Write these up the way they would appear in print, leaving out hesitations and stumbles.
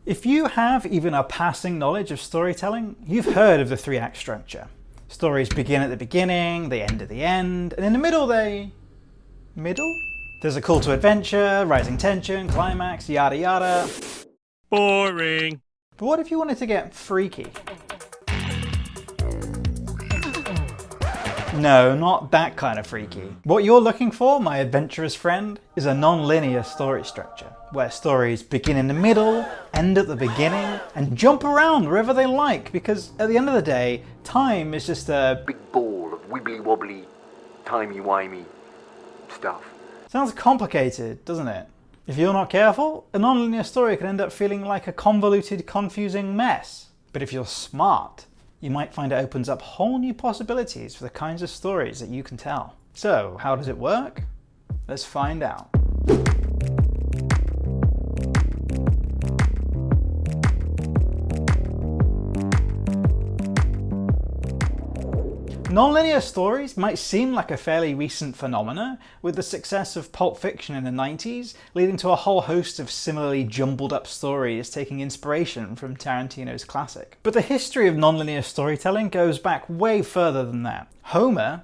If you have even a passing knowledge of storytelling, you've heard of the three-act structure. Stories begin at the beginning, they end at the end, and in the middle they... middle? There's a call to adventure, rising tension, climax, yada yada. Boring. But what if you wanted to get freaky? No, not that kind of freaky. What you're looking for, my adventurous friend, is a non-linear story structure, where stories begin in the middle, end at the beginning, and jump around wherever they like, because at the end of the day, time is just a big ball of wibbly wobbly, timey-wimey stuff. Sounds complicated, doesn't it? If you're not careful, a non-linear story can end up feeling like a convoluted, confusing mess. But if you're smart, you might find it opens up whole new possibilities for the kinds of stories that you can tell. So, how does it work? Let's find out. Non-linear stories might seem like a fairly recent phenomena, with the success of Pulp Fiction in the 90s leading to a whole host of similarly jumbled up stories taking inspiration from Tarantino's classic. But the history of non-linear storytelling goes back way further than that. Homer...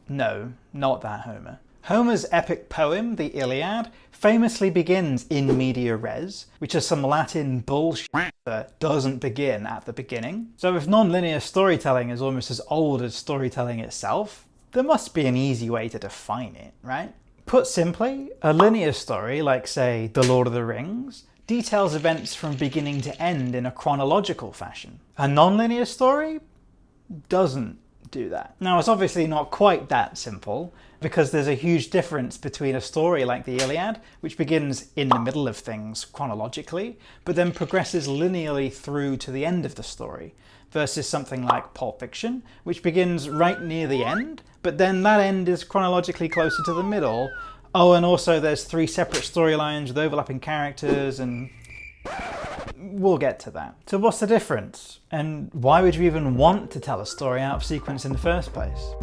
no, not that Homer. Homer's epic poem, the Iliad, famously begins in media res, which is some Latin bullshit that doesn't begin at the beginning. So if non-linear storytelling is almost as old as storytelling itself, there must be an easy way to define it, right? Put simply, a linear story, like say The Lord of the Rings, details events from beginning to end in a chronological fashion. A non-linear story doesn't do that. Now, it's obviously not quite that simple, because there's a huge difference between a story like the Iliad, which begins in the middle of things chronologically, but then progresses linearly through to the end of the story, versus something like Pulp Fiction, which begins right near the end, but then that end is chronologically closer to the middle. Oh, and also there's 3 separate storylines with overlapping characters, and we'll get to that. So what's the difference? And why would you even want to tell a story out of sequence in the first place?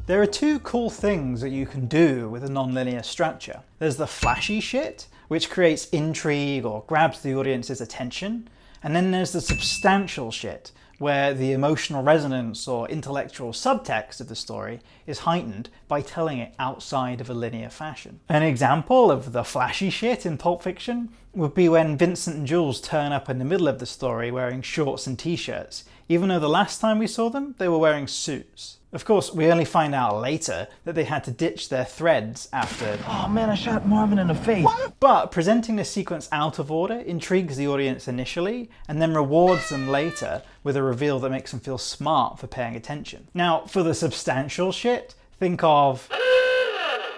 There are 2 cool things that you can do with a non-linear structure. There's the flashy shit, which creates intrigue or grabs the audience's attention. And then there's the substantial shit, where the emotional resonance or intellectual subtext of the story is heightened by telling it outside of a linear fashion. An example of the flashy shit in Pulp Fiction would be when Vincent and Jules turn up in the middle of the story wearing shorts and t-shirts, even though the last time we saw them, they were wearing suits. Of course, we only find out later that they had to ditch their threads after... oh man, I shot Marvin in the face. What? But presenting the sequence out of order intrigues the audience initially, and then rewards them later with a reveal that makes them feel smart for paying attention. Now, for the substantial shit, think of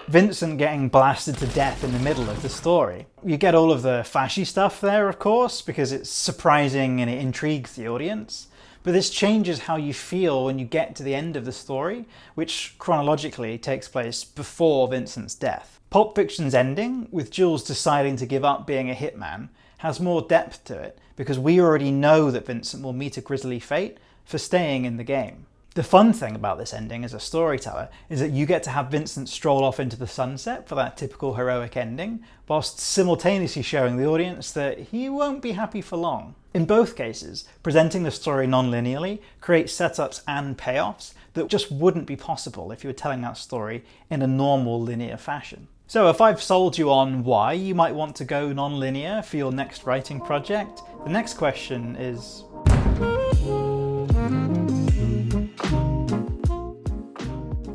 Vincent getting blasted to death in the middle of the story. You get all of the flashy stuff there, of course, because it's surprising and it intrigues the audience. But this changes how you feel when you get to the end of the story, which chronologically takes place before Vincent's death. Pulp Fiction's ending, with Jules deciding to give up being a hitman, has more depth to it, because we already know that Vincent will meet a grisly fate for staying in the game. The fun thing about this ending as a storyteller is that you get to have Vincent stroll off into the sunset for that typical heroic ending, whilst simultaneously showing the audience that he won't be happy for long. In both cases, presenting the story non-linearly creates setups and payoffs that just wouldn't be possible if you were telling that story in a normal linear fashion. So if I've sold you on why you might want to go non-linear for your next writing project, the next question is...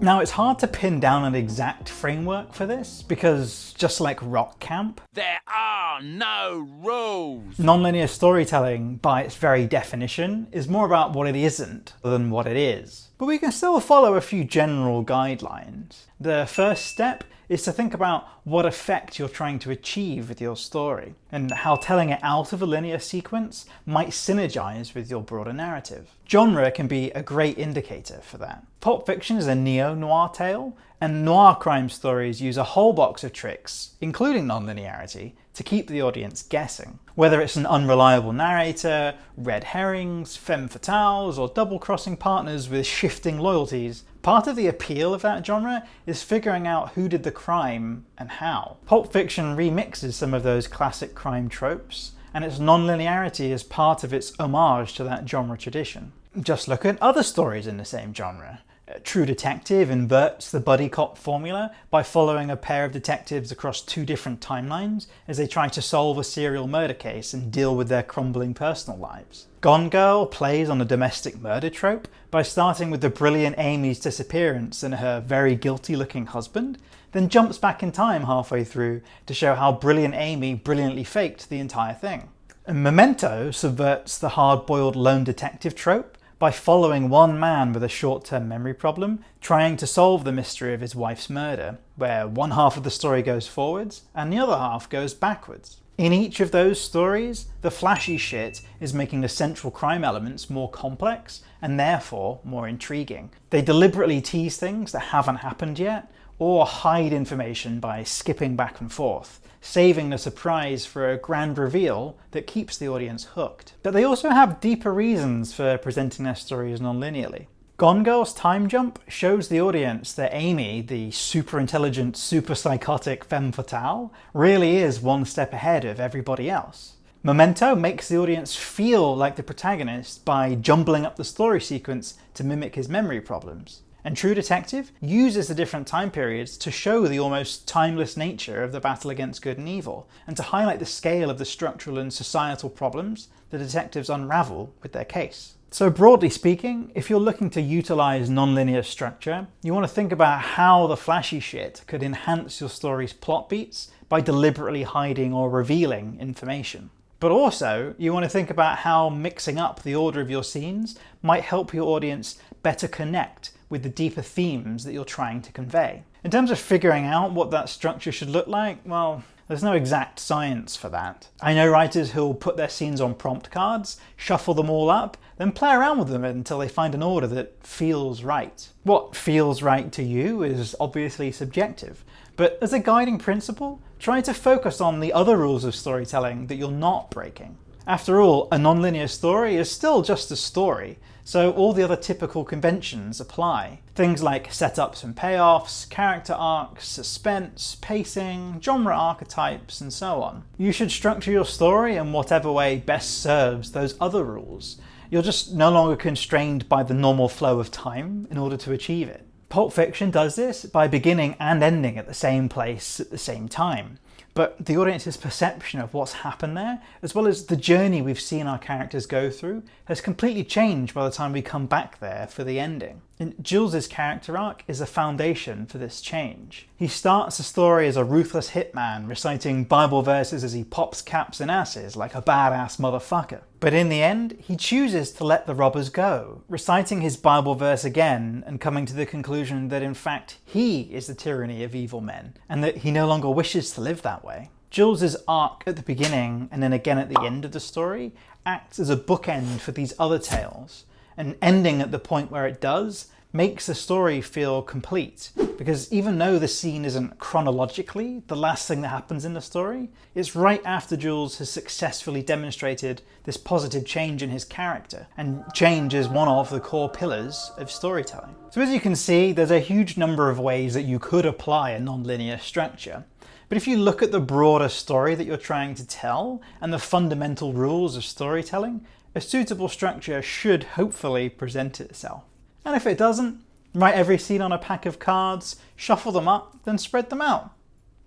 Now, it's hard to pin down an exact framework for this, because just like rock camp, There are no rules. non-linear storytelling, by its very definition, is more about what it isn't than what it is. But we can still follow a few general guidelines. The first step is to think about what effect you're trying to achieve with your story, and how telling it out of a linear sequence might synergize with your broader narrative. Genre can be a great indicator for that. Pulp Fiction is a neo-noir tale, and noir crime stories use a whole box of tricks, including non-linearity, to keep the audience guessing. Whether it's an unreliable narrator, red herrings, femme fatales, or double-crossing partners with shifting loyalties, Part of the appeal of that genre is figuring out who did the crime and how. Pulp Fiction remixes some of those classic crime tropes, and its non-linearity is part of its homage to that genre tradition. Just look at other stories in the same genre. True Detective inverts the buddy cop formula by following a pair of detectives across two different timelines as they try to solve a serial murder case and deal with their crumbling personal lives. Gone Girl plays on the domestic murder trope by starting with the brilliant Amy's disappearance and her very guilty-looking husband, then jumps back in time halfway through to show how brilliant Amy brilliantly faked the entire thing. And Memento subverts the hard-boiled lone detective trope by following one man with a short-term memory problem trying to solve the mystery of his wife's murder, where one half of the story goes forwards and the other half goes backwards. In each of those stories, the flashy shit is making the central crime elements more complex and therefore more intriguing. They deliberately tease things that haven't happened yet, or hide information by skipping back and forth, saving the surprise for a grand reveal that keeps the audience hooked. But they also have deeper reasons for presenting their stories non-linearly. Gone Girl's time jump shows the audience that Amy, the super intelligent, super psychotic femme fatale, really is one step ahead of everybody else. Memento makes the audience feel like the protagonist by jumbling up the story sequence to mimic his memory problems. And True Detective uses the different time periods to show the almost timeless nature of the battle against good and evil, and to highlight the scale of the structural and societal problems the detectives unravel with their case. So broadly speaking, if you're looking to utilize non-linear structure, you want to think about how the flashy shit could enhance your story's plot beats by deliberately hiding or revealing information. But also, you want to think about how mixing up the order of your scenes might help your audience better connect with the deeper themes that you're trying to convey. In terms of figuring out what that structure should look like, well, there's no exact science for that. I know writers who'll put their scenes on prompt cards, shuffle them all up, then play around with them until they find an order that feels right. What feels right to you is obviously subjective, but as a guiding principle, try to focus on the other rules of storytelling that you're not breaking. After all, a non-linear story is still just a story, so all the other typical conventions apply. Things like setups and payoffs, character arcs, suspense, pacing, genre archetypes, and so on. You should structure your story in whatever way best serves those other rules. You're just no longer constrained by the normal flow of time in order to achieve it. Pulp Fiction does this by beginning and ending at the same place at the same time. But the audience's perception of what's happened there, as well as the journey we've seen our characters go through, has completely changed by the time we come back there for the ending. And Jules's character arc is a foundation for this change. He starts the story as a ruthless hitman, reciting Bible verses as he pops caps and asses like a badass motherfucker. But in the end, he chooses to let the robbers go, reciting his Bible verse again and coming to the conclusion that in fact he is the tyranny of evil men, and that he no longer wishes to live that way. Jules's arc at the beginning and then again at the end of the story acts as a bookend for these other tales, and ending at the point where it does makes the story feel complete, because even though the scene isn't chronologically the last thing that happens in the story, it's right after Jules has successfully demonstrated this positive change in his character, and change is one of the core pillars of storytelling. So as you can see, there's a huge number of ways that you could apply a non-linear structure. But if you look at the broader story that you're trying to tell and the fundamental rules of storytelling, a suitable structure should hopefully present itself. And if it doesn't, write every scene on a pack of cards, shuffle them up, then spread them out.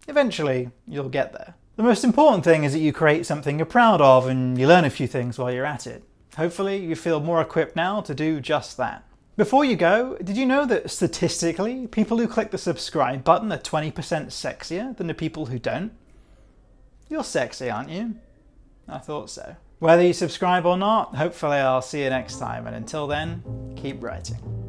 Eventually, you'll get there. The most important thing is that you create something you're proud of and you learn a few things while you're at it. Hopefully, you feel more equipped now to do just that. Before you go, did you know that statistically, people who click the subscribe button are 20% sexier than the people who don't? You're sexy, aren't you? I thought so. Whether you subscribe or not, hopefully I'll see you next time, and until then, keep writing.